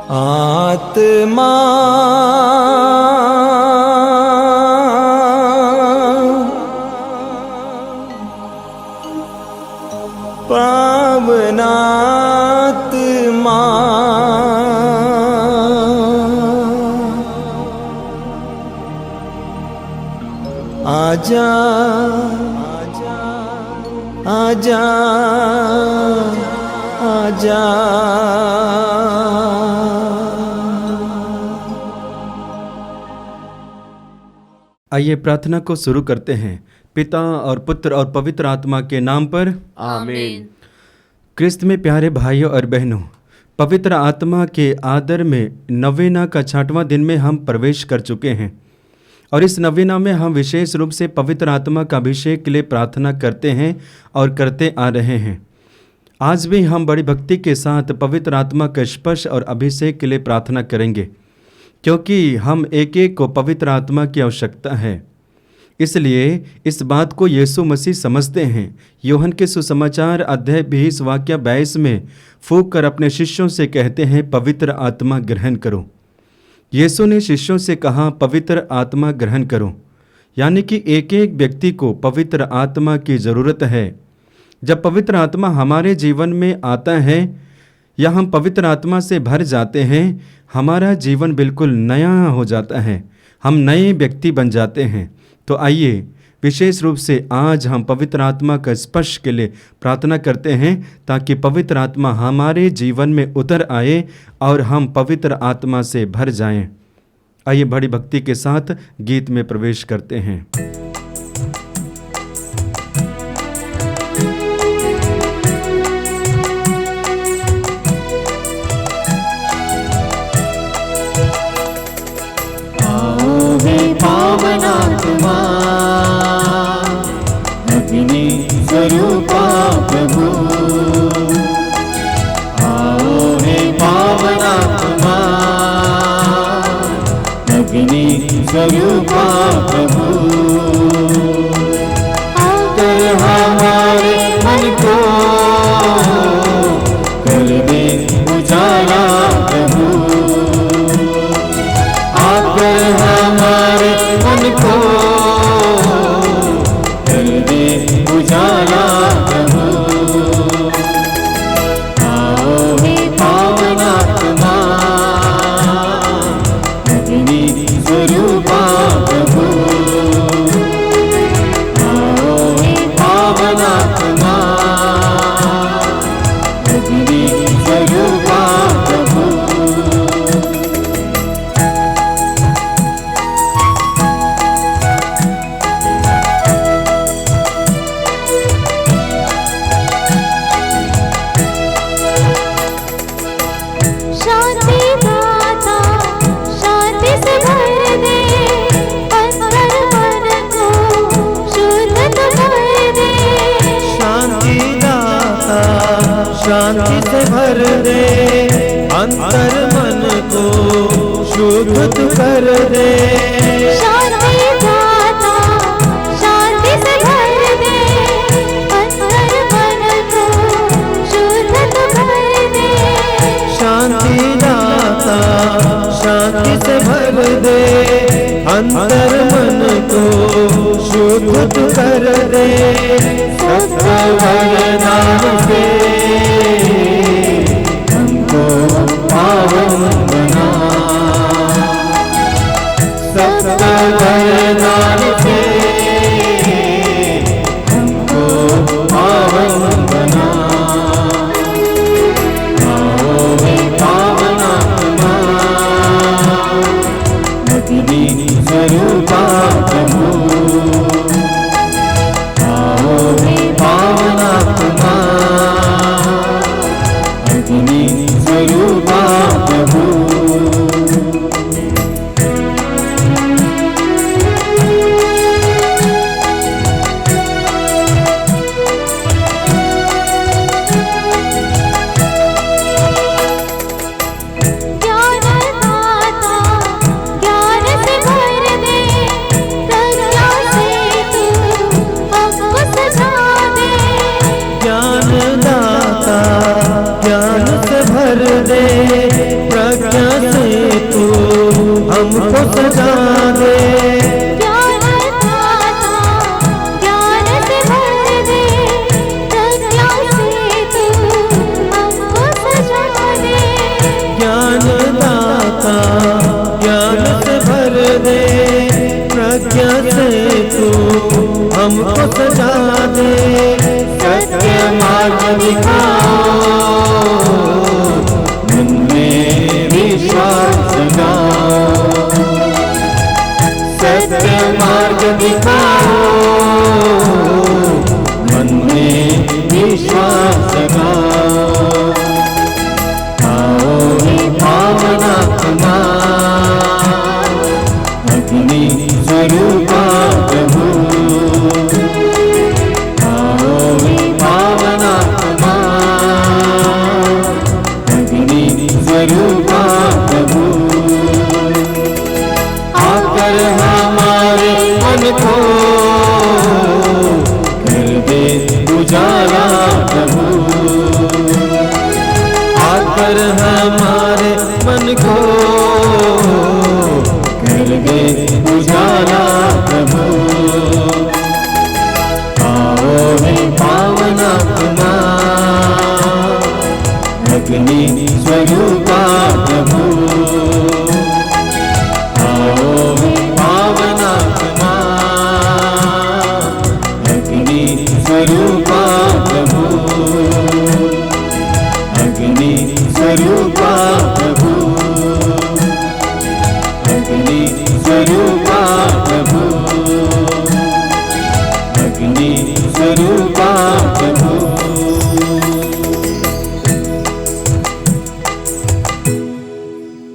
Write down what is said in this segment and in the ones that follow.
आत्मा पावनात्मा आजा आजा आजा। आइए प्रार्थना को शुरू करते हैं। पिता और पुत्र और पवित्र आत्मा के नाम पर आमीन। क्रिस्त में प्यारे भाइयों और बहनों, पवित्र आत्मा के आदर में नवेना का 6वां दिन में हम प्रवेश कर चुके हैं और इस नवेना में हम विशेष रूप से पवित्र आत्मा का अभिषेक के लिए प्रार्थना करते हैं और करते आ रहे हैं। आज भी हम बड़ी भक्ति के साथ पवित्र आत्मा का स्पर्श और अभिषेक के लिए प्रार्थना करेंगे, क्योंकि हम एक एक को पवित्र आत्मा की आवश्यकता है। इसलिए इस बात को यीशु मसीह समझते हैं। यूहन्ना के सुसमाचार अध्याय 20 वाक्य 22 में फूंक कर अपने शिष्यों से कहते हैं, पवित्र आत्मा ग्रहण करो। यीशु ने शिष्यों से कहा, पवित्र आत्मा ग्रहण करो, यानी कि एक एक व्यक्ति को पवित्र आत्मा की ज़रूरत है। जब पवित्र आत्मा हमारे जीवन में आता है या हम पवित्र आत्मा से भर जाते हैं, हमारा जीवन बिल्कुल नया हो जाता है, हम नए व्यक्ति बन जाते हैं। तो आइए विशेष रूप से आज हम पवित्र आत्मा का स्पर्श के लिए प्रार्थना करते हैं, ताकि पवित्र आत्मा हमारे जीवन में उतर आए और हम पवित्र आत्मा से भर जाएं। आइए बड़ी भक्ति के साथ गीत में प्रवेश करते हैं। पावनात्मा अग्नि स्वरूपा प्रभु, आओ हे पावनात्मा अग्नि स्वरूपा प्रभु, आकर हमारे मन को कर दे उजाला प्रभु, आकर हमारे मन को कर दे उजाला प्रभु, आओ हे पावनात्मा अग्नि स्वरूपा प्रभु, आओ हे पावनात्मा अग्नि स्वरूपा प्रभु। शांति से भर दे, अंतर मन को शुद्ध तू कर दे। शांति दाता शांति से भर दे, अंतर मन को शुद्ध तू कर दे। शांति दाता शांति से भर दे, अंतर मन को शुद्ध तू कर दे। सत्य वरदान से हमको पावन बना, सत्य वरदान से हमको पावन बना, आओ हे पावनात्मा अग्नि स्वरूपा प्रभु, आओ हे पावनात्मा प्रज्ञा से तू हमको सजा दे। ज्ञान दाता ज्ञान से भर दे, प्रज्ञा से तू हमको सजा दे। ज्ञान दाता ज्ञान से भर दे, प्रज्ञा से तू हमको सजा दे। सत्य मार्ग दिखाओ, मन में विश्वास जगाओ। सत्य मार्ग दिखाओ, मन में विश्वास जगाओ। आओ हे पावनात्मा, अग्नि स्वरूपा प्रभु। आओ हे पावनात्मा, अग्नि स्वरूपा प्रभु। आकर हमारे मन को कर दे उजाला प्रभु। आकर हमारे मन को कर दे उजाला प्रभु। आओ हे पावनात्मा, अग्नि स्वरूपा प्रभु। आओ हे पावनात्मा, अग्नि स्वरूपा प्रभु। अग्नि स्वरूपा प्रभु। अग्नि स्वरूपा प्रभु। अग्नि स्वरूपा प्रभु।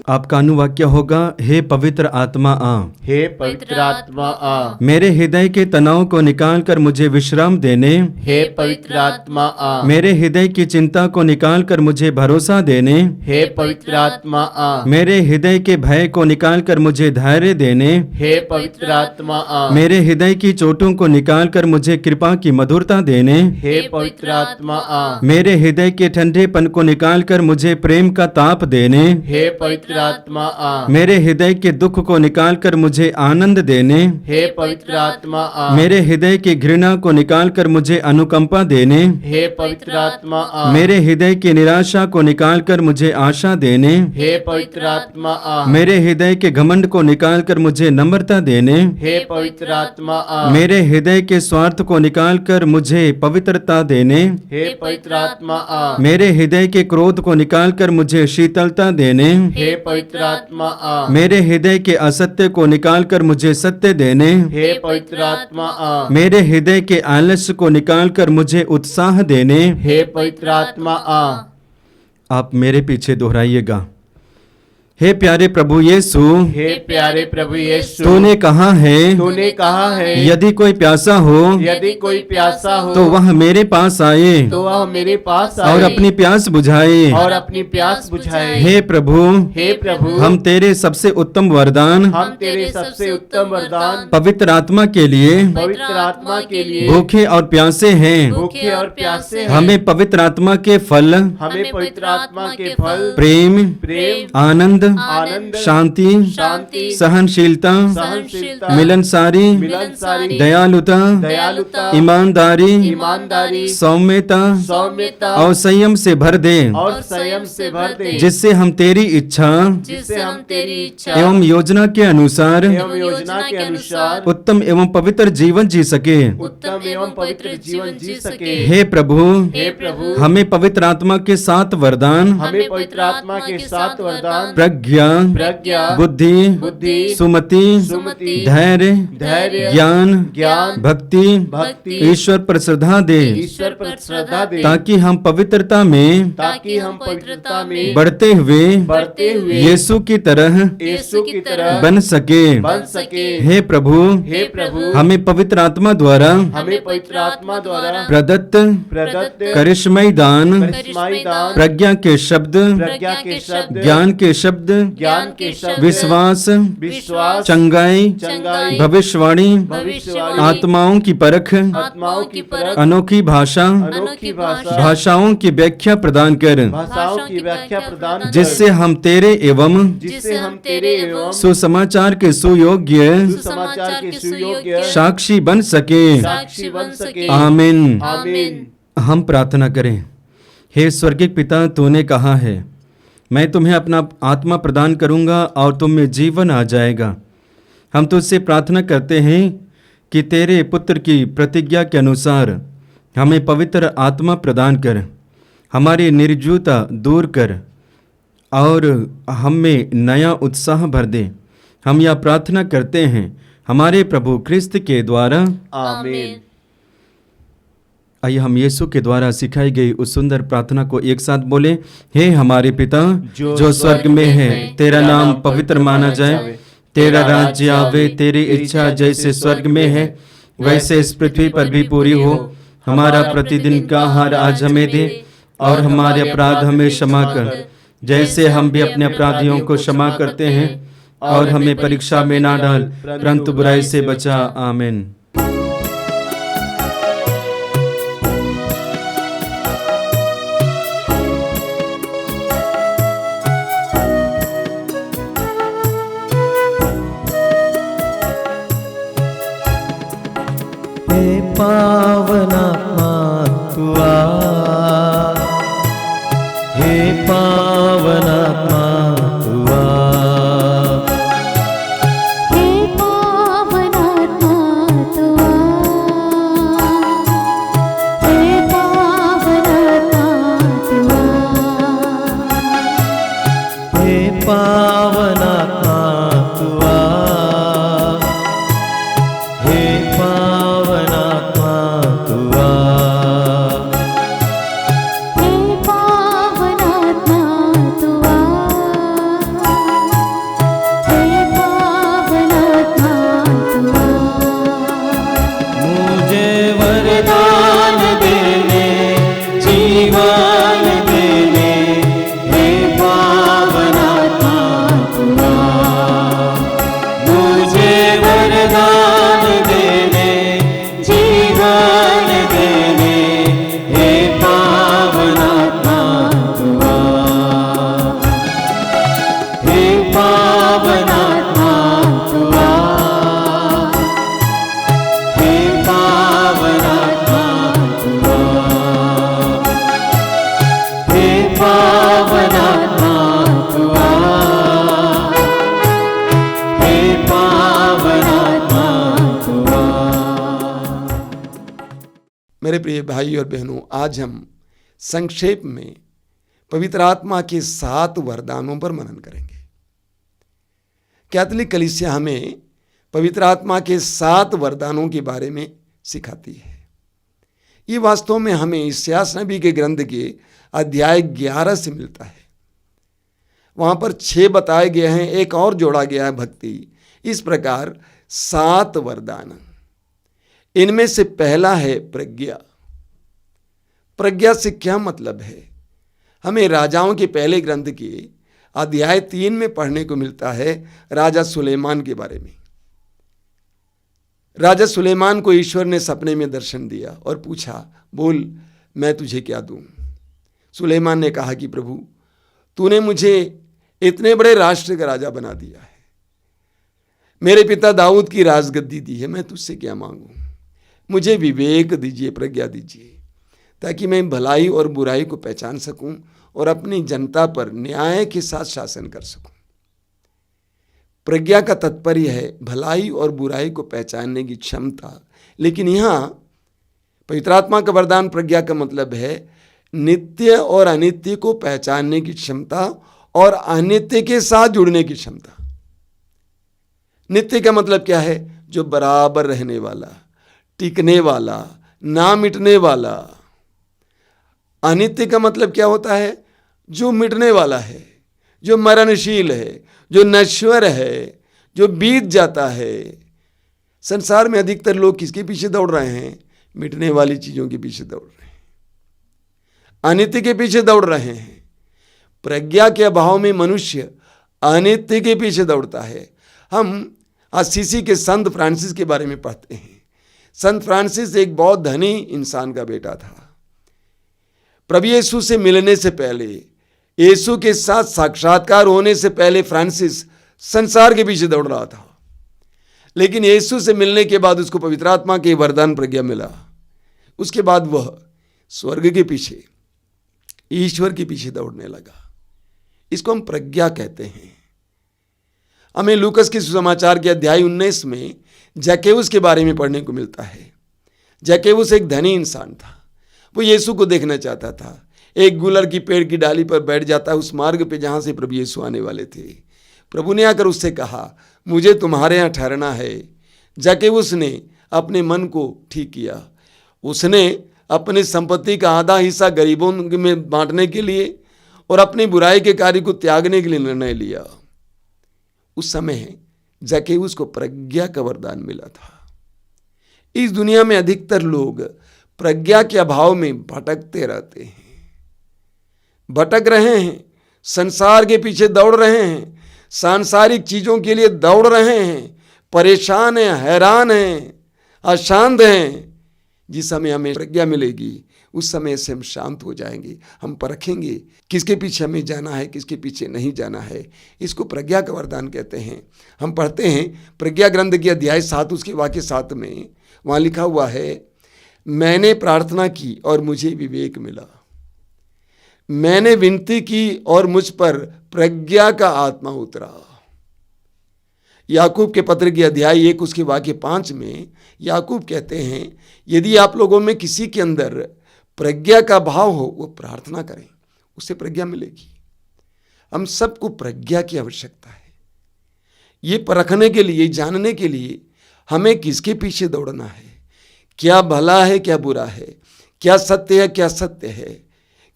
आपका अनुवाक्य होगा, हे पवित्र आत्मा आ। हे पवित्र आत्मा आ। मेरे हृदय के तनाव को निकाल कर मुझे विश्राम देने। हे पवित्र आत्मा आ। मेरे हृदय की चिंता को निकाल कर मुझे भरोसा देने। हे पवित्र आत्मा आ। मेरे हृदय के भय को निकाल कर मुझे धैर्य देने। हे पवित्र आत्मा आ। मेरे हृदय की चोटों को निकाल कर मुझे कृपा की मधुरता देने। हे पवित्र आत्मा आ। मेरे हृदय के ठंडेपन को निकाल कर मुझे प्रेम का ताप देने। हे पवित्र आत्मा आ। मेरे हृदय के दुख को निकाल कर मुझे आनंद देने। हे पवित्र आत्मा आ। मेरे हृदय की घृणा को निकाल कर मुझे अनुकंपा देने। हे पवित्र आत्मा आ। मेरे हृदय की निराशा को निकाल कर मुझे आशा देने। हे पवित्र आत्मा आ। मेरे हृदय के घमंड को निकाल कर मुझे नम्रता देने। हे पवित्र आत्मा आ। मेरे हृदय के स्वार्थ को निकाल कर मुझे पवित्रता देने। हे पवित्र आत्मा आ। मेरे हृदय के क्रोध को निकाल कर मुझे शीतलता देने। हे पवित्र आत्मा आ। मेरे हृदय के असत्य को निकाल कर मुझे सत्य देने। हे पवित्र आत्मा आ। मेरे हृदय के आलस्य को निकाल कर मुझे उत्साह देने। हे पवित्र आत्मा आ। आप मेरे पीछे दोहराइएगा। हे प्यारे प्रभु यीशु, हे प्यारे प्रभु यीशु, तूने कहा है तूने कहा है यदि कोई प्यासा हो यदि कोई प्यासा हो तो वह मेरे पास आए तो वह मेरे पास और आए अपनी प्यास बुझाए। और अपनी प्यास बुझाए। हे प्रभु, हे प्रभु, हम तेरे सबसे उत्तम वरदान हम तेरे सबसे उत्तम वरदान पवित्र आत्मा के लिए पवित्र आत्मा के लिए भूखे और प्यासे हैं। भूखे और प्यासे हैं। हमें पवित्र आत्मा के फल हमें पवित्र आत्मा के फल प्रेम, प्रेम, आनंद, आनंद, शांति, शांति, सहनशीलता, सहनशीलता, मिलनसारी, मिलनसारी, दयालुता, दयालुता, ईमानदारी, ईमानदारी, सौम्यता सौम्यता और संयम से भर दे, और संयम से भर दे, जिससे हम तेरी इच्छा जिससे हम तेरी इच्छा एवं योजना के अनुसार एवं योजना के अनुसार उत्तम एवं पवित्र जीवन जी सके। उत्तम एवं पवित्र जीवन जी सके। हे प्रभु, हे प्रभु, हमें पवित्र आत्मा के 7 वरदान हमें पवित्र आत्मा के 7 वरदान प्रज्ञा, प्रज्ञा, बुद्धि, बुद्धि, सुमति, सुमति, धैर्य, धैर्य, ज्ञान, ज्ञान, भक्ति, भक्ति, ईश्वर पर श्रद्धा दे, ईश्वर पर श्रद्धा दे, ताकि हम पवित्रता में ताकि हम पवित्रता में बढ़ते बढ़ते हुए यीशु की तरह यीशु की तरह बन सके। बन सके। हे प्रभु, हे प्रभु, हमें पवित्र आत्मा द्वारा हमें पवित्र आत्मा द्वारा प्रदत्त प्रदत्त करिश्मई दान, करिश्माई दान, प्रज्ञा के शब्द, प्रज्ञा के शब्द, ज्ञान के शब्द शब्द, ज्ञान के शब्द, विश्वास, विश्वास, चंगाई, चंगाई, भविष्यवाणी, भविष्यवाणी, आत्माओं की परख, आत्माओं की परख, अनोखी भाषा, अनोखी भाषा, भाषाओं की व्याख्या प्रदान कर, भाषाओं की व्याख्या प्रदान कर, जिससे हम तेरे एवं जिससे हम तेरे एवं सुसमाचार के सुयोग्य सुसमाचार के सुयोग्य साक्षी बन सके। साक्षी बन सके। आमीन। आमीन। हम प्रार्थना करें। हे स्वर्गीय पिता, तूने कहा है मैं तुम्हें अपना आत्मा प्रदान करूंगा और तुम में जीवन आ जाएगा। हम तुझसे प्रार्थना करते हैं कि तेरे पुत्र की प्रतिज्ञा के अनुसार हमें पवित्र आत्मा प्रदान कर, हमारी निर्जीवता दूर कर और हम में नया उत्साह भर दे। हम यह प्रार्थना करते हैं हमारे प्रभु क्रिस्त के द्वारा। आमीन। आइए हम यीशु के द्वारा सिखाई गई उस सुंदर प्रार्थना को एक साथ बोले। हे हमारे पिता जो स्वर्ग में है, तेरा नाम पवित्र माना जाए, तेरा राज्य आवे, तेरी इच्छा जैसे स्वर्ग में है वैसे इस पृथ्वी पर भी पूरी हो। हमारा प्रतिदिन का आहार आज हमें दे और हमारे अपराध हमें क्षमा कर, जैसे हम भी अपने अपराधियों को क्षमा करते हैं, और हमें परीक्षा में ना डाल परंतु बुराई से बचा। आमीन। हे पावनात्मा तू आ, हे पावनात्मा तू आ, हे पावनात्मा तू आ, हे पावनात्मा तू आ, हे पावनात्मा तू आ, हे पावनात्मा तू आ, हे पावनात्मा तू आ, हे पावनात्मा तू आ। मुझे वरदान देने, जीवन देने, हे पावनात्मा तू आ, मुझे वरदान देने, जीवन देने, हे पावनात्मा तू आ, हे पावनात्मा तू आ, हे पावनात्मा तू आ, हे पावनात्मा तू आ, हे पावनात्मा तू आ। मेरे प्रिय भाई और बहनों, आज हम संक्षेप में पवित्र आत्मा के 7 वरदानों पर मनन करेंगे। कैथोलिक कलीसिया हमें पवित्र आत्मा के 7 वरदानों के बारे में सिखाती है। ये वास्तव में हमें इस्यास नबी के ग्रंथ के अध्याय 11 से मिलता है। वहाँ पर 6 बताए गए हैं, एक और जोड़ा गया है भक्ति। इस प्रकार 7 वरदान। इनमें से पहला है प्रज्ञा। प्रज्ञा से क्या मतलब है? हमें राजाओं के पहले ग्रंथ के अध्याय 3 में पढ़ने को मिलता है राजा सुलेमान के बारे में। राजा सुलेमान को ईश्वर ने सपने में दर्शन दिया और पूछा, बोल मैं तुझे क्या दूं? सुलेमान ने कहा कि प्रभु, तूने मुझे इतने बड़े राष्ट्र का राजा बना दिया है, मेरे पिता दाऊद की राजगद्दी दी है, मैं तुझसे क्या मांगूं? मुझे विवेक दीजिए, प्रज्ञा दीजिए, ताकि मैं भलाई और बुराई को पहचान सकूं और अपनी जनता पर न्याय के साथ शासन कर सकूं। प्रज्ञा का तात्पर्य है भलाई और बुराई को पहचानने की क्षमता। लेकिन यहाँ पवित्र आत्मा का वरदान प्रज्ञा का मतलब है नित्य और अनित्य को पहचानने की क्षमता और अनित्य के साथ जुड़ने की क्षमता। नित्य का मतलब क्या है? जो बराबर रहने वाला, टिकने वाला, ना मिटने वाला। अनित्य का मतलब क्या होता है? जो मिटने वाला है, जो मरणशील है, जो नश्वर है, जो बीत जाता है। संसार में अधिकतर लोग किसके पीछे दौड़ रहे हैं? मिटने वाली चीजों के पीछे दौड़ रहे हैं, अनित्य के पीछे दौड़ रहे हैं। प्रज्ञा के अभाव में मनुष्य अनित्य के पीछे दौड़ता है। हम असीसी के संत फ्रांसिस के बारे में पढ़ते हैं। संत फ्रांसिस एक बहुत धनी इंसान का बेटा था। प्रभु यीशु से मिलने से पहले, यीशु के साथ साक्षात्कार होने से पहले फ्रांसिस संसार के पीछे दौड़ रहा था। लेकिन यीशु से मिलने के बाद उसको पवित्र आत्मा की वरदान प्रज्ञा मिला। उसके बाद वह स्वर्ग के पीछे, ईश्वर के पीछे दौड़ने लगा। इसको हम प्रज्ञा कहते हैं। हमें लूकस के सुसमाचार के अध्याय 19 में जक्केउस के बारे में पढ़ने को मिलता है। जक्केउस एक धनी इंसान था। वो यीशु को देखना चाहता था। एक गुलर की पेड़ की डाली पर बैठ जाता उस मार्ग पे जहाँ से प्रभु यीशु आने वाले थे। प्रभु ने आकर उससे कहा, मुझे तुम्हारे यहाँ ठहरना है। जक्केउस ने अपने मन को ठीक किया। उसने अपनी संपत्ति का आधा हिस्सा गरीबों में बांटने के लिए और अपनी बुराई के कार्य को त्यागने के लिए निर्णय लिया। उस समय जक्केउस को प्रज्ञा का वरदान मिला था। इस दुनिया में अधिकतर लोग प्रज्ञा के अभाव में भटकते रहते हैं, भटक रहे हैं, संसार के पीछे दौड़ रहे हैं, सांसारिक चीजों के लिए दौड़ रहे हैं, परेशान हैं, हैरान हैं, अशांत हैं। जिस समय हमें प्रज्ञा मिलेगी उस समय से हम शांत हो जाएंगे। हम परखेंगे किसके पीछे हमें जाना है, किसके पीछे नहीं जाना है। इसको प्रज्ञा का वरदान कहते हैं। हम पढ़ते हैं प्रज्ञा ग्रंथ के अध्याय 7 उसके वाक्य 7 में, वहाँ लिखा हुआ है, मैंने प्रार्थना की और मुझे विवेक मिला, मैंने विनती की और मुझ पर प्रज्ञा का आत्मा उतरा। याकूब के पत्र के अध्याय 1 उसके वाक्य 5 में याकूब कहते हैं, यदि आप लोगों में किसी के अंदर प्रज्ञा का भाव हो वो प्रार्थना करें, उससे प्रज्ञा मिलेगी। हम सबको प्रज्ञा की आवश्यकता है। ये परखने के लिए, जानने के लिए हमें किसके पीछे दौड़ना है, क्या भला है क्या बुरा है, क्या सत्य है क्या सत्य है,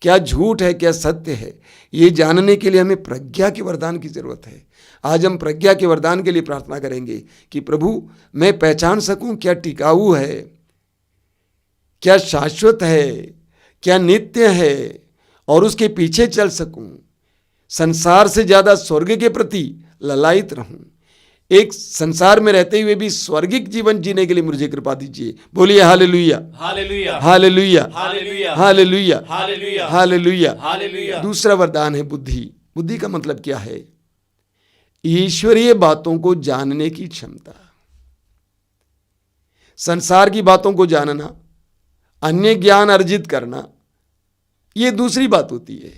क्या झूठ है क्या सत्य है। ये जानने के लिए हमें प्रज्ञा के वरदान की जरूरत है। आज हम प्रज्ञा के वरदान के लिए प्रार्थना करेंगे कि प्रभु मैं पहचान सकूं क्या टिकाऊ है, क्या शाश्वत है, क्या नित्य है, और उसके पीछे चल सकूं। संसार से ज्यादा स्वर्ग के प्रति ललायित रहूं। एक संसार में रहते हुए भी स्वर्गिक जीवन जीने के लिए मुझे कृपा दीजिए। बोलिए hallelujah, hallelujah, hallelujah, hallelujah, hallelujah, hallelujah, hallelujah. Hallelujah. दूसरा वरदान है बुद्धि। बुद्धि का मतलब क्या है? ईश्वरीय बातों को जानने की क्षमता। संसार की बातों को जानना, अन्य ज्ञान अर्जित करना, यह दूसरी बात होती है।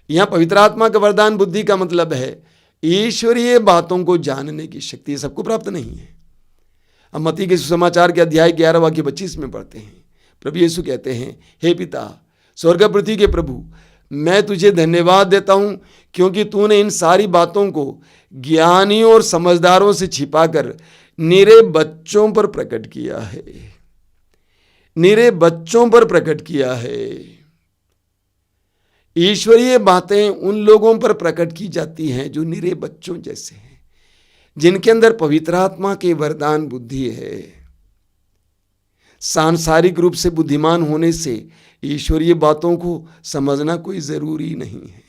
यहां पवित्र आत्मा का वरदान बुद्धि का मतलब है ईश्वरीय बातों को जानने की शक्ति। सबको प्राप्त नहीं है। हम मत्ती के सुसमाचार के अध्याय 11 वाक्य 25 में पढ़ते हैं, प्रभु यीशु कहते हैं, हे पिता स्वर्ग पृथ्वी के प्रभु, मैं तुझे धन्यवाद देता हूं क्योंकि तूने इन सारी बातों को ज्ञानियों और समझदारों से छिपाकर निरे बच्चों पर प्रकट किया है। निरे बच्चों पर प्रकट किया है। ईश्वरीय बातें उन लोगों पर प्रकट की जाती हैं जो निरे बच्चों जैसे हैं, जिनके अंदर पवित्र आत्मा के वरदान बुद्धि है। सांसारिक रूप से बुद्धिमान होने से ईश्वरीय बातों को समझना कोई जरूरी नहीं है।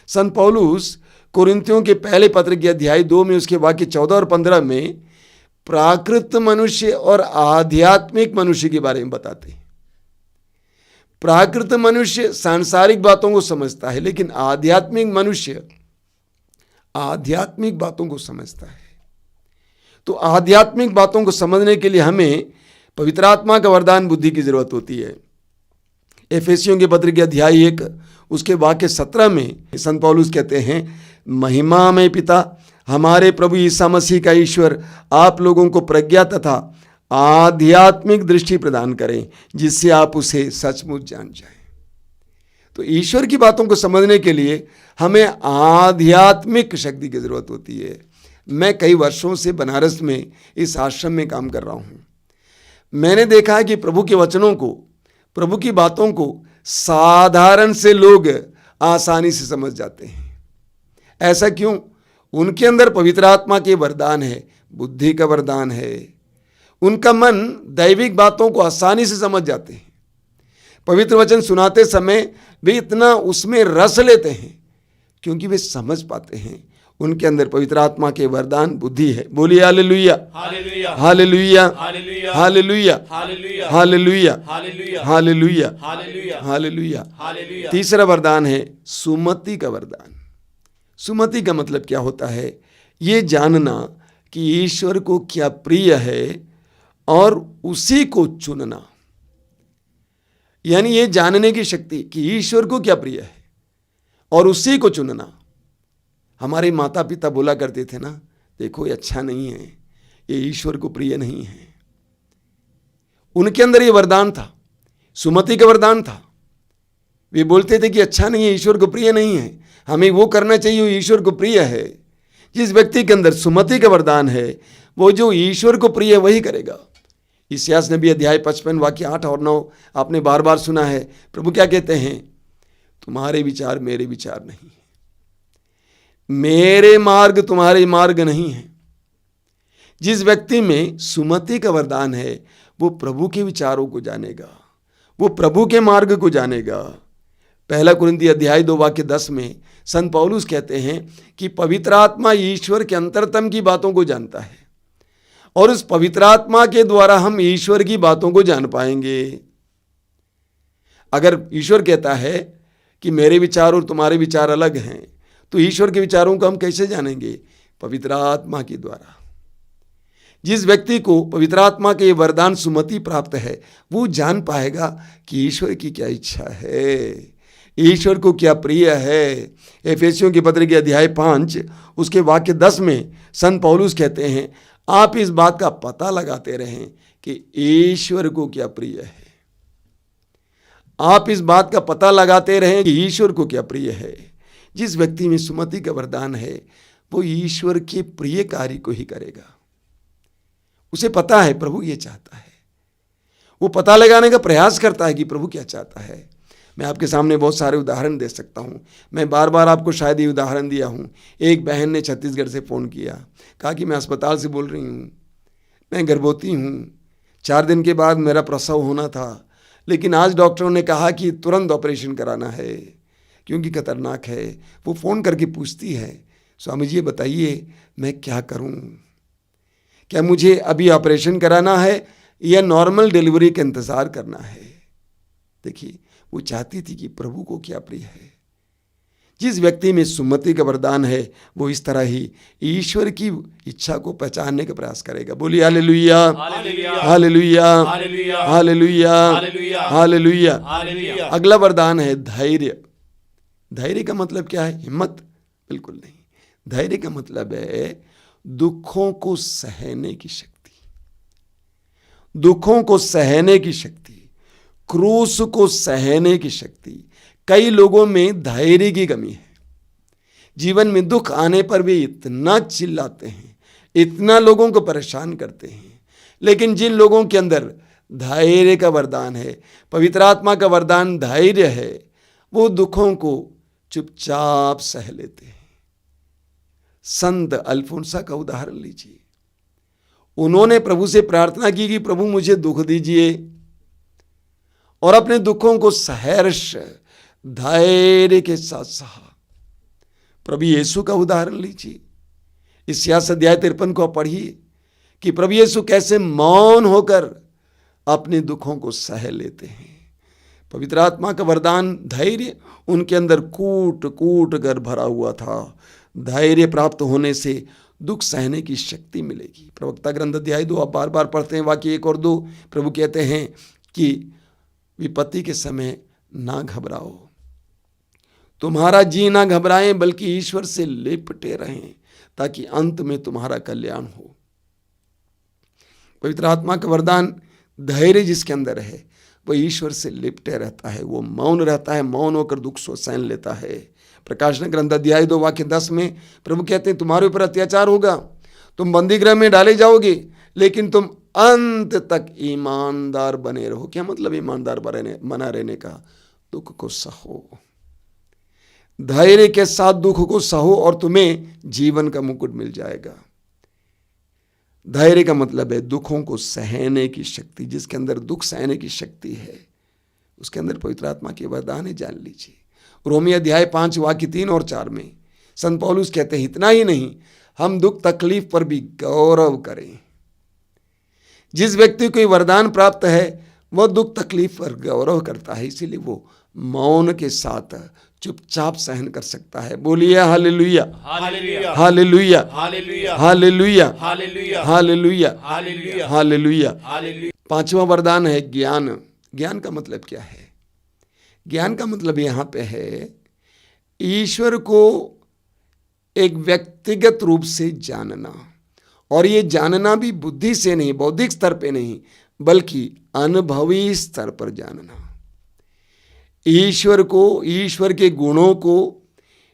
संत पौलुस कोरिन्थियों के पहले पत्र के अध्याय 2 में उसके वाक्य 14 और 15 में प्राकृत मनुष्य और आध्यात्मिक मनुष्य के बारे में बताते हैं। प्राकृत मनुष्य सांसारिक बातों को समझता है, लेकिन आध्यात्मिक मनुष्य आध्यात्मिक बातों को समझता है। तो आध्यात्मिक बातों को समझने के लिए हमें पवित्र आत्मा का वरदान बुद्धि की जरूरत होती है। एफेसियों के पत्र के अध्याय 1 उसके वाक्य 17 में संत पौलुस कहते हैं, महिमा में पिता हमारे प्रभु ईसा मसीह का ईश्वर आप लोगों को प्रज्ञा तथा आध्यात्मिक दृष्टि प्रदान करें, जिससे आप उसे सचमुच जान जाएं। तो ईश्वर की बातों को समझने के लिए हमें आध्यात्मिक शक्ति की जरूरत होती है। मैं कई वर्षों से बनारस में इस आश्रम में काम कर रहा हूं। मैंने देखा है कि प्रभु के वचनों को, प्रभु की बातों को साधारण से लोग आसानी से समझ जाते हैं। ऐसा क्यों? उनके अंदर पवित्र आत्मा के वरदान है, बुद्धि का वरदान है। उनका मन दैविक बातों को आसानी से समझ जाते हैं। पवित्र वचन सुनाते समय वे इतना उसमें रस लेते हैं क्योंकि वे समझ पाते हैं उनके अंदर पवित्र आत्मा के वरदान बुद्धि है। बोलिए hallelujah, hallelujah, hallelujah, hallelujah, hallelujah, hallelujah, hallelujah, hallelujah, hallelujah, hallelujah, hallelujah. Hallelujah. तीसरा वरदान है सुमति का वरदान। सुमति का मतलब क्या होता है? ये जानना कि ईश्वर को क्या प्रिय है और उसी को चुनना। यानी ये जानने की शक्ति कि ईश्वर को क्या प्रिय है और उसी को चुनना। हमारे माता पिता बोला करते थे ना, देखो ये अच्छा नहीं है, ये ईश्वर को प्रिय नहीं है। उनके अंदर ये वरदान था, सुमति का वरदान था। वे बोलते थे कि अच्छा नहीं है, ईश्वर को प्रिय नहीं है, हमें वो करना चाहिए वो ईश्वर को प्रिय है। जिस व्यक्ति के अंदर सुमति का वरदान है, वो जो ईश्वर को प्रिय है वही करेगा। इस्यास नबी अध्याय 55 वाक्य 8 और 9 आपने बार बार सुना है। प्रभु क्या कहते हैं? तुम्हारे विचार मेरे विचार नहीं, मेरे मार्ग तुम्हारे मार्ग नहीं है। जिस व्यक्ति में सुमति का वरदान है वो प्रभु के विचारों को जानेगा, वो प्रभु के मार्ग को जानेगा। पहला कुरिन्थी अध्याय 2 वाक्य 10 में संत पौलुस कहते हैं कि पवित्र आत्मा ईश्वर के अंतरतम की बातों को जानता है और उस पवित्र आत्मा के द्वारा हम ईश्वर की बातों को जान पाएंगे। अगर ईश्वर कहता है कि मेरे विचार और तुम्हारे विचार अलग हैं, तो ईश्वर के विचारों को हम कैसे जानेंगे? पवित्र आत्मा के द्वारा। जिस व्यक्ति को पवित्र आत्मा के वरदान सुमति प्राप्त है, वो जान पाएगा कि ईश्वर की क्या इच्छा है, ईश्वर को क्या प्रिय है। एफेसियों के पत्र के अध्याय 5 उसके वाक्य 10 में संत पौलुस कहते हैं, आप इस बात का पता लगाते रहें कि ईश्वर को क्या प्रिय है। आप इस बात का पता लगाते रहें कि ईश्वर को क्या प्रिय है। जिस व्यक्ति में सुमति का वरदान है वो ईश्वर के प्रिय कार्य को ही करेगा। उसे पता है प्रभु ये चाहता है, वो पता लगाने का प्रयास करता है कि प्रभु क्या चाहता है। मैं आपके सामने बहुत सारे उदाहरण दे सकता हूँ। मैं बार बार आपको शायद ये उदाहरण दिया हूँ। एक बहन ने छत्तीसगढ़ से फ़ोन किया, कहा कि मैं अस्पताल से बोल रही हूँ, मैं गर्भवती हूँ, 4 दिन के बाद मेरा प्रसव होना था, लेकिन आज डॉक्टरों ने कहा कि तुरंत ऑपरेशन कराना है क्योंकि खतरनाक है। वो फ़ोन करके पूछती है, स्वामी जी ये बताइए मैं क्या करूँ, क्या मुझे अभी ऑपरेशन कराना है या नॉर्मल डिलीवरी का इंतज़ार करना है। देखिए वो चाहती थी कि प्रभु को क्या प्रिय है। जिस व्यक्ति में सुमति का वरदान है वो इस तरह ही ईश्वर की इच्छा को पहचानने का प्रयास करेगा। बोलिए हालेलुया, हालेलुया, हालेलुया, हालेलुया। अगला वरदान है धैर्य। धैर्य का मतलब क्या है? हिम्मत? बिल्कुल नहीं। धैर्य का मतलब है दुखों को सहने की शक्ति, दुखों को सहने की शक्ति, क्रूस को सहने की शक्ति। कई लोगों में धैर्य की कमी है। जीवन में दुख आने पर भी इतना चिल्लाते हैं, इतना लोगों को परेशान करते हैं, लेकिन जिन लोगों के अंदर धैर्य का वरदान है, पवित्र आत्मा का वरदान धैर्य है, वो दुखों को चुपचाप सह लेते हैं। संत अल्फोंसा का उदाहरण लीजिए। उन्होंने प्रभु से प्रार्थना की कि प्रभु मुझे दुख दीजिए, और अपने दुखों को सहर्ष धैर्य के साथ सहा। प्रभु यीशु का उदाहरण लीजिए। इस्यास अध्याय 53 को पढ़िए कि प्रभु यीशु कैसे मौन होकर अपने दुखों को सह लेते हैं। पवित्र आत्मा का वरदान धैर्य उनके अंदर कूट कूट कर भरा हुआ था। धैर्य प्राप्त होने से दुख सहने की शक्ति मिलेगी। प्रवक्ता ग्रंथ अध्याय 2 आप बार बार पढ़ते हैं, वाक्य 1 और 2। प्रभु कहते हैं कि विपत्ति के समय ना घबराओ, तुम्हारा जी ना घबराए, बल्कि ईश्वर से लिपटे रहें ताकि अंत में तुम्हारा कल्याण हो। पवित्र आत्मा का वरदान धैर्य जिसके अंदर है वो ईश्वर से लिपटे रहता है, वो मौन रहता है, मौन होकर दुख को सहन लेता है। प्रकाशन ग्रंथ अध्याय 2 वाक्य 10 में प्रभु कहते हैं तुम्हारे ऊपर अत्याचार होगा, तुम बंदी गृह में डाले जाओगे, लेकिन तुम अंत तक ईमानदार बने रहो। क्या मतलब ईमानदार बना रहने का? दुख को सहो, धैर्य के साथ दुख को सहो और तुम्हें जीवन का मुकुट मिल जाएगा। धैर्य का मतलब है दुखों को सहने की शक्ति। जिसके अंदर दुख सहने की शक्ति है उसके अंदर पवित्र आत्मा के वरदान है, जान लीजिए। रोमी अध्याय 5 वाक्य 3 और 4 में संत पौलुस कहते हैं इतना ही नहीं, हम दुख तकलीफ पर भी गौरव करें। जिस व्यक्ति को ये वरदान प्राप्त है वह दुख तकलीफ पर गौरव करता है, इसीलिए वो मौन के साथ चुपचाप सहन कर सकता है। बोलिए hallelujah, hallelujah, hallelujah, hallelujah, hallelujah, hallelujah, hallelujah, hallelujah, hallelujah. Hallelujah. पांचवा वरदान है ज्ञान। ज्ञान का मतलब क्या है? ज्ञान का मतलब यहां पे है ईश्वर को एक व्यक्तिगत रूप से जानना, और ये जानना भी बुद्धि से नहीं, बौद्धिक स्तर पे नहीं, बल्कि अनुभवी स्तर पर जानना। ईश्वर को, ईश्वर के गुणों को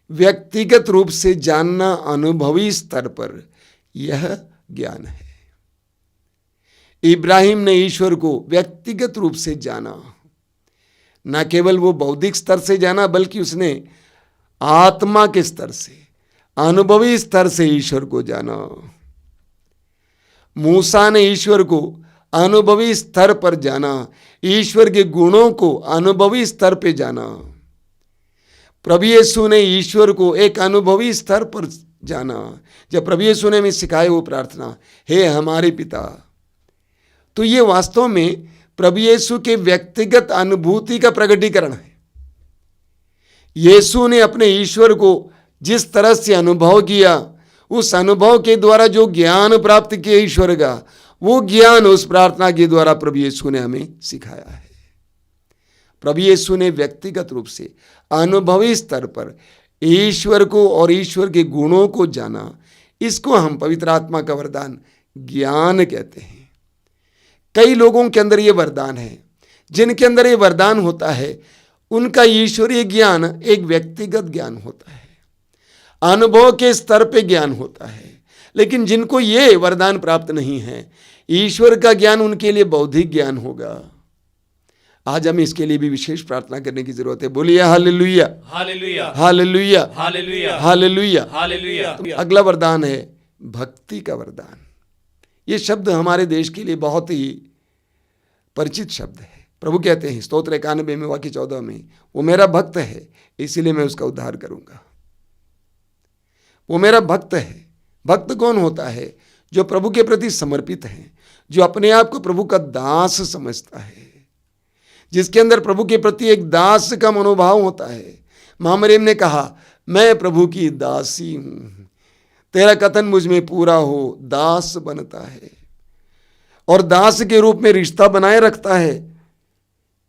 व्यक्तिगत रूप से जानना अनुभवी स्तर पर, यह ज्ञान है। इब्राहिम ने ईश्वर को व्यक्तिगत रूप से जाना, न केवल वो बौद्धिक स्तर से जाना बल्कि उसने आत्मा के स्तर से, अनुभवी स्तर से ईश्वर को जाना। मूसा ने ईश्वर को अनुभवी स्तर पर जाना, ईश्वर के गुणों को अनुभवी स्तर पे जाना। प्रभु यीशु ने ईश्वर को एक अनुभवी स्तर पर जाना। जब प्रभु यीशु ने हमें सिखाए वो प्रार्थना, हे हमारे पिता, तो ये वास्तव में प्रभु यीशु के व्यक्तिगत अनुभूति का प्रकटीकरण है। यीशु ने अपने ईश्वर को जिस तरह से अनुभव किया, उस अनुभव के द्वारा जो ज्ञान प्राप्त किया ईश्वर का, वो ज्ञान उस प्रार्थना के द्वारा प्रभु यीशु ने हमें सिखाया है। प्रभु यीशु ने व्यक्तिगत रूप से अनुभवी स्तर पर ईश्वर को और ईश्वर के गुणों को जाना। इसको हम पवित्र आत्मा का वरदान ज्ञान कहते हैं। कई लोगों के अंदर ये वरदान है। जिनके अंदर ये वरदान होता है उनका ईश्वरीय ज्ञान एक व्यक्तिगत ज्ञान होता है, अनुभव के स्तर पे ज्ञान होता है। लेकिन जिनको ये वरदान प्राप्त नहीं है, ईश्वर का ज्ञान उनके लिए बौद्धिक ज्ञान होगा। आज हमें इसके लिए भी विशेष प्रार्थना करने की जरूरत है। बोलिए hallelujah, hallelujah, hallelujah, hallelujah, hallelujah. Hallelujah. अगला वरदान है भक्ति का वरदान। ये शब्द हमारे देश के लिए बहुत ही परिचित शब्द है। प्रभु कहते हैं स्तोत्र 91 में वाक्य 14 में, वो मेरा भक्त है इसीलिए मैं उसका उद्धार करूंगा। वो मेरा भक्त है। भक्त कौन होता है? जो प्रभु के प्रति समर्पित है, जो अपने आप को प्रभु का दास समझता है, जिसके अंदर प्रभु के प्रति एक दास का मनोभाव होता है। मां मरियम ने कहा, मैं प्रभु की दासी हूं, तेरा कथन मुझ में पूरा हो। दास बनता है और दास के रूप में रिश्ता बनाए रखता है।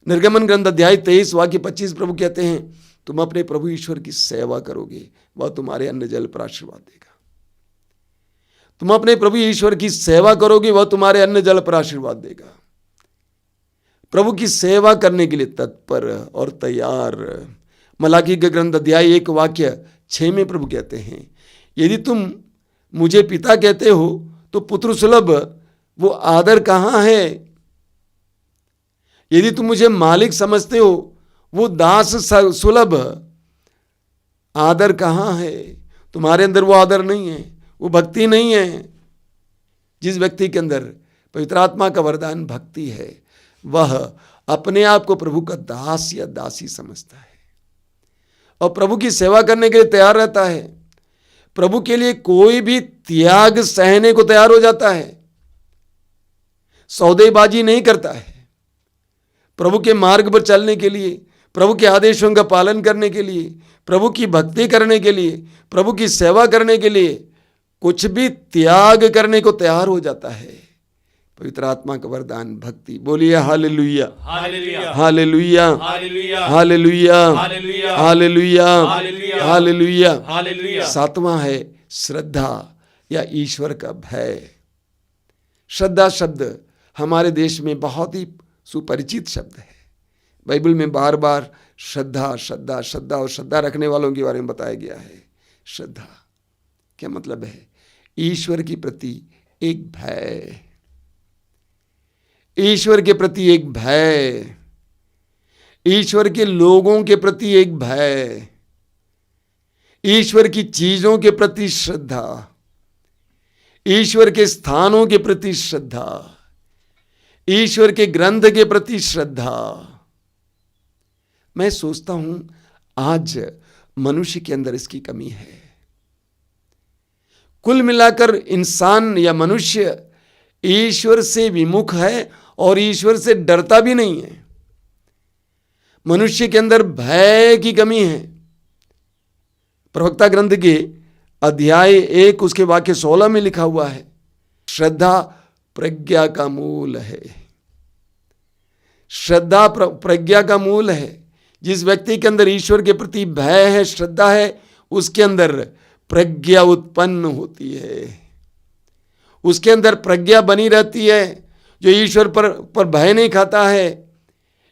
निर्गमन ग्रंथ अध्याय 23 वाक्य 25 प्रभु कहते हैं, तुम अपने प्रभु ईश्वर की सेवा करोगे, वह तुम्हारे अन्न जल पर आशीर्वाद देगा। तुम अपने प्रभु ईश्वर की सेवा करोगे, वह तुम्हारे अन्न जल पर आशीर्वाद देगा। प्रभु की सेवा करने के लिए तत्पर और तैयार। मलाकी के ग्रंथ अध्याय 1 वाक्य 6 में प्रभु कहते हैं, यदि तुम मुझे पिता कहते हो तो पुत्र सुलभ वो आदर कहाँ है? यदि तुम मुझे मालिक समझते हो वो दास सुलभ आदर कहाँ है? तुम्हारे अंदर वो आदर नहीं है, वो भक्ति नहीं है। जिस व्यक्ति के अंदर पवित्र आत्मा का वरदान भक्ति है, वह अपने आप को प्रभु का दास या दासी समझता है और प्रभु की सेवा करने के लिए तैयार रहता है। प्रभु के लिए कोई भी त्याग सहने को तैयार हो जाता है, सौदेबाजी नहीं करता है। प्रभु के मार्ग पर चलने के लिए, प्रभु के आदेशों का पालन करने के लिए, प्रभु की भक्ति करने के लिए, प्रभु की सेवा करने के लिए कुछ भी त्याग करने को तैयार हो जाता है। पवित्र आत्मा का वरदान भक्ति। बोलिए hallelujah, hallelujah, hallelujah, hallelujah, hallelujah, hallelujah, hallelujah, hallelujah, hallelujah. Hallelujah. सातवां है श्रद्धा या ईश्वर का भय। श्रद्धा शब्द हमारे देश में बहुत ही सुपरिचित शब्द है। बाइबल में बार बार श्रद्धा श्रद्धा श्रद्धा और श्रद्धा रखने वालों के बारे में बताया गया है। श्रद्धा क्या मतलब है? ईश्वर के प्रति एक भय, ईश्वर के प्रति एक भय, ईश्वर के लोगों के प्रति एक भय, ईश्वर की चीजों के प्रति श्रद्धा, ईश्वर के स्थानों के प्रति श्रद्धा, ईश्वर के ग्रंथ के प्रति श्रद्धा। मैं सोचता हूं आज मनुष्य के अंदर इसकी कमी है। कुल मिलाकर इंसान या मनुष्य ईश्वर से विमुख है और ईश्वर से डरता भी नहीं है। मनुष्य के अंदर भय की कमी है। प्रवक्ता ग्रंथ के अध्याय 1 उसके वाक्य 16 में लिखा हुआ है, श्रद्धा प्रज्ञा का मूल है। श्रद्धा प्रज्ञा का मूल है। जिस व्यक्ति के अंदर ईश्वर के प्रति भय है, श्रद्धा है, उसके अंदर प्रज्ञा उत्पन्न होती है, उसके अंदर प्रज्ञा बनी रहती है। जो ईश्वर पर भय नहीं खाता है,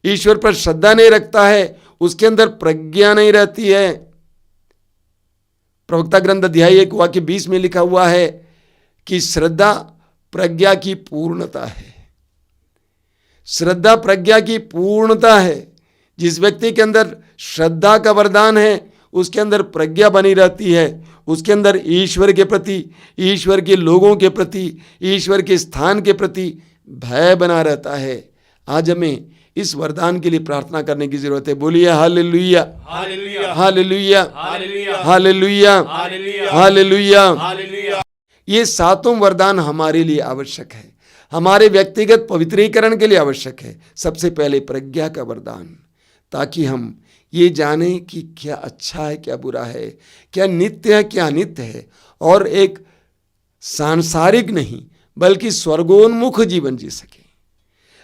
ईश्वर पर श्रद्धा नहीं रखता है, उसके अंदर प्रज्ञा नहीं रहती है। प्रवक्ता ग्रंथ अध्याय 1 वाक्य 20 में लिखा हुआ है कि श्रद्धा प्रज्ञा की पूर्णता है। श्रद्धा प्रज्ञा की पूर्णता है। जिस व्यक्ति के अंदर श्रद्धा का वरदान है, उसके अंदर प्रज्ञा बनी रहती है, उसके अंदर ईश्वर के प्रति, ईश्वर के लोगों के प्रति, ईश्वर के स्थान के प्रति भय बना रहता है। आज हमें इस वरदान के लिए प्रार्थना करने की जरूरत है। बोलिए hallelujah, hallelujah, hallelujah, hallelujah, hallelujah, hallelujah, hallelujah. Hallelujah. ये सातों वरदान हमारे लिए आवश्यक है, हमारे व्यक्तिगत पवित्रीकरण के लिए आवश्यक है। सबसे पहले प्रज्ञा का वरदान, ताकि हम ये जाने कि क्या अच्छा है, क्या बुरा है, क्या नित्य है, क्या अनित्य है, और एक सांसारिक नहीं बल्कि स्वर्गोन्मुख जीवन जी सके।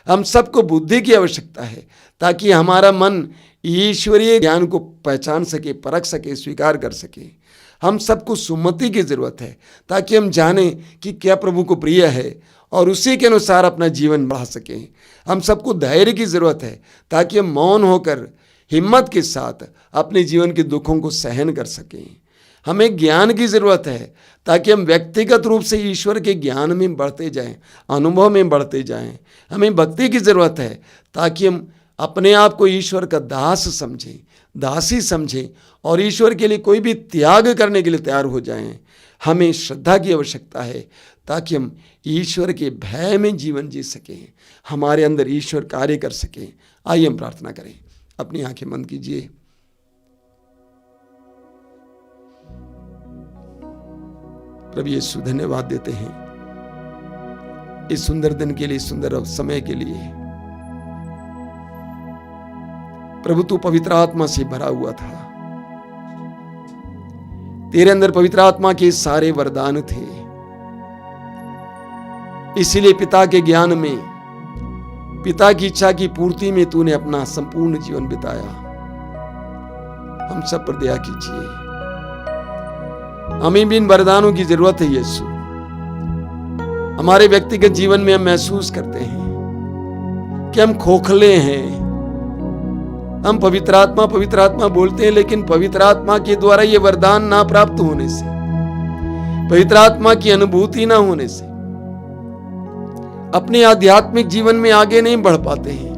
हम सबको बुद्धि की आवश्यकता है, ताकि हमारा मन ईश्वरीय ज्ञान को पहचान सके, परख सके, स्वीकार कर सके। हम सबको सुमति की जरूरत है, ताकि हम जाने कि क्या प्रभु को प्रिय है और उसी के अनुसार अपना जीवन बढ़ा सकें। हम सबको धैर्य की जरूरत है, ताकि हम मौन होकर हिम्मत के साथ अपने जीवन के दुखों को सहन कर सकें। हमें ज्ञान की जरूरत है, ताकि हम व्यक्तिगत रूप से ईश्वर के ज्ञान में बढ़ते जाएं, अनुभव में बढ़ते जाएं। हमें भक्ति की जरूरत है, ताकि हम अपने आप को ईश्वर का दास समझें, दासी समझें, और ईश्वर के लिए कोई भी त्याग करने के लिए तैयार हो जाएं। हमें श्रद्धा की आवश्यकता है, ताकि हम ईश्वर के भय में जीवन जी सकें, हमारे अंदर ईश्वर कार्य कर सकें। आइए हम प्रार्थना करें। अपनी आंखें बंद कीजिए। प्रभु यीशु, धन्यवाद देते हैं इस सुंदर दिन के लिए, सुंदर समय के लिए। प्रभु, तू पवित्र आत्मा से भरा हुआ था, तेरे अंदर पवित्र आत्मा के सारे वरदान थे। इसीलिए पिता के ज्ञान में, पिता की इच्छा की पूर्ति में तूने अपना संपूर्ण जीवन बिताया। हम सब पर दया कीजिए। हमें भी इन वरदानों की जरूरत है यीशु। हमारे व्यक्तिगत जीवन में हम महसूस करते हैं कि हम खोखले हैं। हम पवित्र आत्मा बोलते हैं, लेकिन पवित्र आत्मा के द्वारा ये वरदान ना प्राप्त होने से, पवित्र आत्मा की अनुभूति ना होने से अपने आध्यात्मिक जीवन में आगे नहीं बढ़ पाते हैं।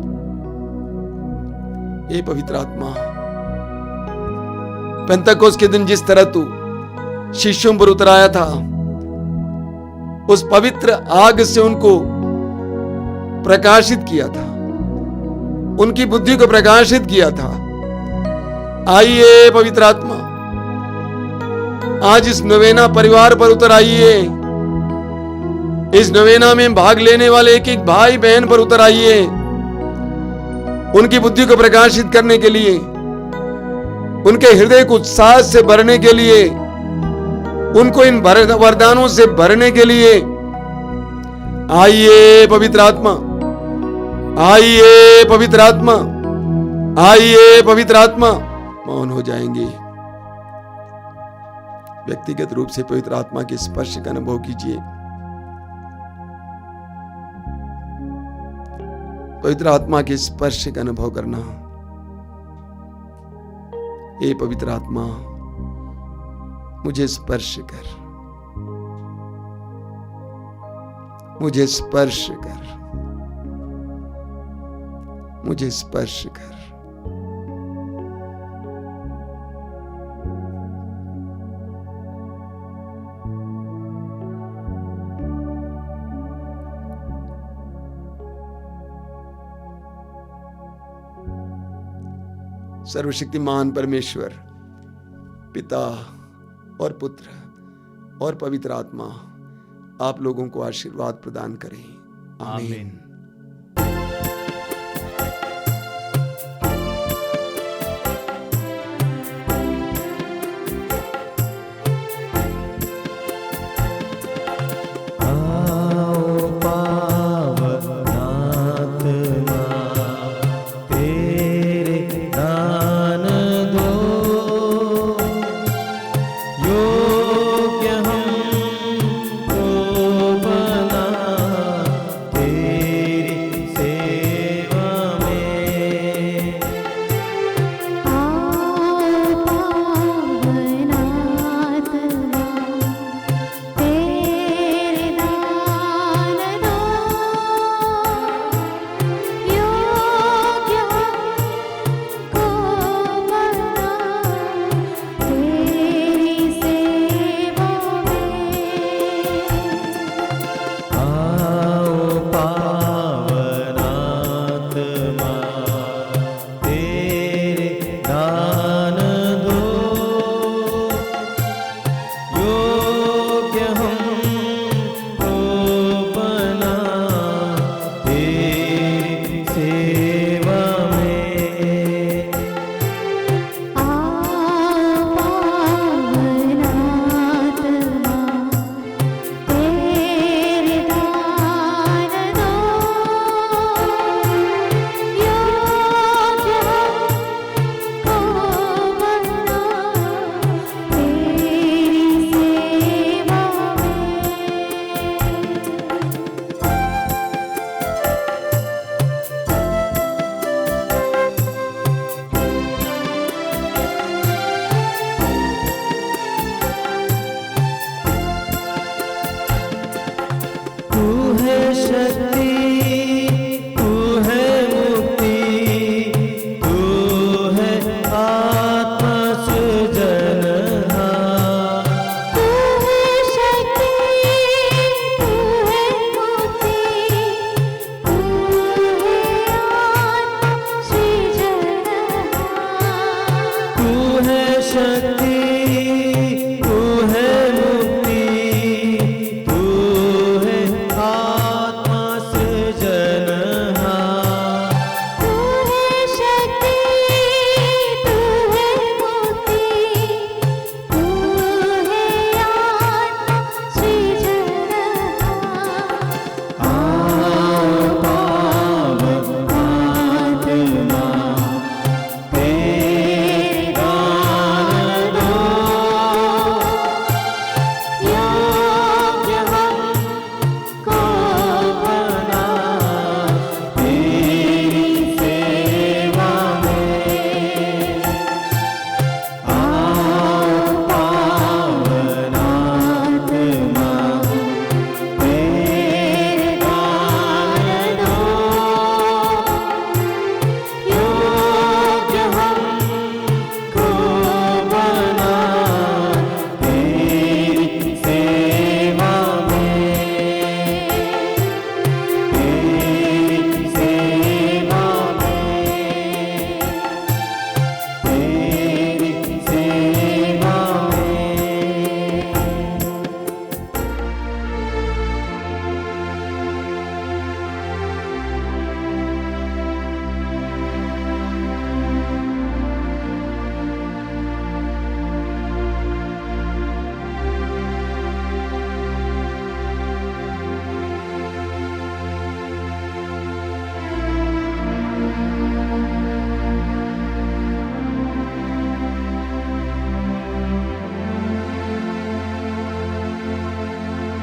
ये पवित्र आत्मा, पेंतकोस्त के दिन जिस तरह तू शिष्यों पर उतर आया था, उस पवित्र आग से उनको प्रकाशित किया था, उनकी बुद्धि को प्रकाशित किया था। आइए पवित्र आत्मा, आज इस नवेना परिवार पर उतर आइए। इस नवेना में भाग लेने वाले एक एक भाई बहन पर उतर आइए, उनकी बुद्धि को प्रकाशित करने के लिए, उनके हृदय को उत्साह से भरने के लिए, उनको इन वरदानों से भरने के लिए। आइए पवित्र आत्मा, आइए पवित्र आत्मा, आइए पवित्र आत्मा। मौन हो जाएंगे। व्यक्तिगत रूप से पवित्र आत्मा के स्पर्श का अनुभव कीजिए। पवित्र आत्मा के स्पर्श का अनुभव करना। हे पवित्र आत्मा, मुझे स्पर्श कर, मुझे स्पर्श कर, मुझे स्पर्श कर। सर्वशक्तिमान परमेश्वर, पिता और पुत्र और पवित्र आत्मा आप लोगों को आशीर्वाद प्रदान करें। आमीन। आओ पावन आत्मा तेरे दान दो, योग्य हमको बना तेरी सेवा में। आओ पावन आत्मा तेरे दान दो, योग्य हमको बना तेरी सेवा में। आओ पावन आत्मा तेरे दान दो, योग्य हमको बना तेरी सेवा में। आओ पावन आत्मा तेरे दान दो, योग्य हमको बना तेरी सेवा तू है शक्ति